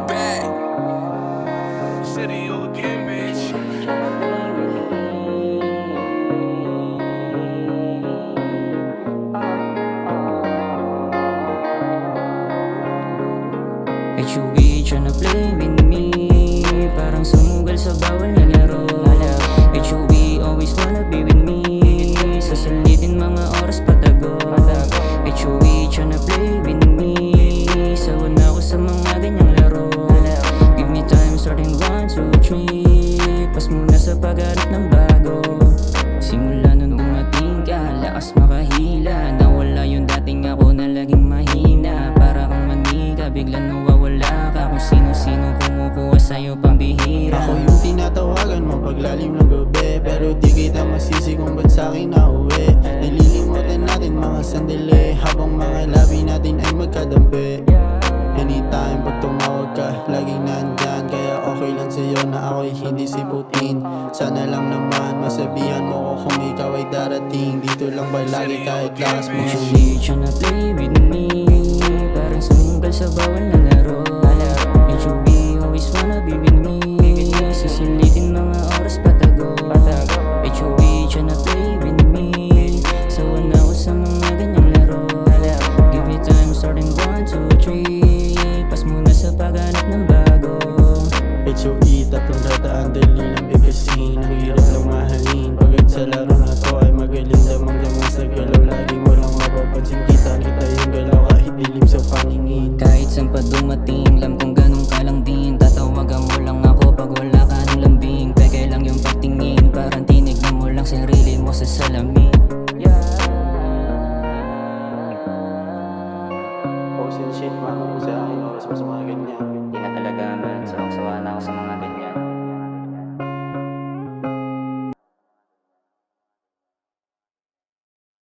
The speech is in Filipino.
back. Shit in you again, bitch. HUB tryna play with me, parang sumugal sa bawal na laro. HUB always wanna be with me, sasalitin mga oras patago. HUB tryna play with me, sawan na ako sa mga ganyang laro. Give me time starting 1, 2, 3, pas muna sa paghanap ng bago. Simula nung dumating ka, lakas makahila, nawala yung dating ako na laging mahina. Para kang manika, biglang nawawala ka, kung sino-sino kumukuha sa'yo pambihira. Ako yung tinatawagan mo paglalim ng gabi, pero di kita masisi kung ba't sa'kin nauwi. Nililimutan natin mga sandali, habang mga labi natin ay magkadampi. Anytime pag tumawag ka, laging nandyan, kaya okay lang sa'yo na ako'y hindi si Putin. Sana lang naman masabihan mo ko kung ikaw ay darating, dito lang ba lagi kahit lakas mo. HUB tryna play with me, parang sumugal sa bawal na laro. HUB always wanna be with me, sasalitin mga oras patago. HUB tryna play with me, sawan ako sa mga ganyang laro. Give me time starting 1, 2, 3, pas muna sa paghanap ng bago. HOE, 300 dali lang bigkasin, ang hirap lang mahalin. Pagod sa laro na to ay magaling damang-damang sa galaw, lagi mo lang mapapansin, kita yung galaw kahit dilim sa paningin. Kahit saan pa dumating, alam kong ganun ka lang din, tatawagan mo lang ako pag wala ka ng lambing. Peke lang yung pagtingin, parang tinignan mo lang sarili mo sa salamin. Post and shit, mama mo sa akin, oras mo sa mga ganyan.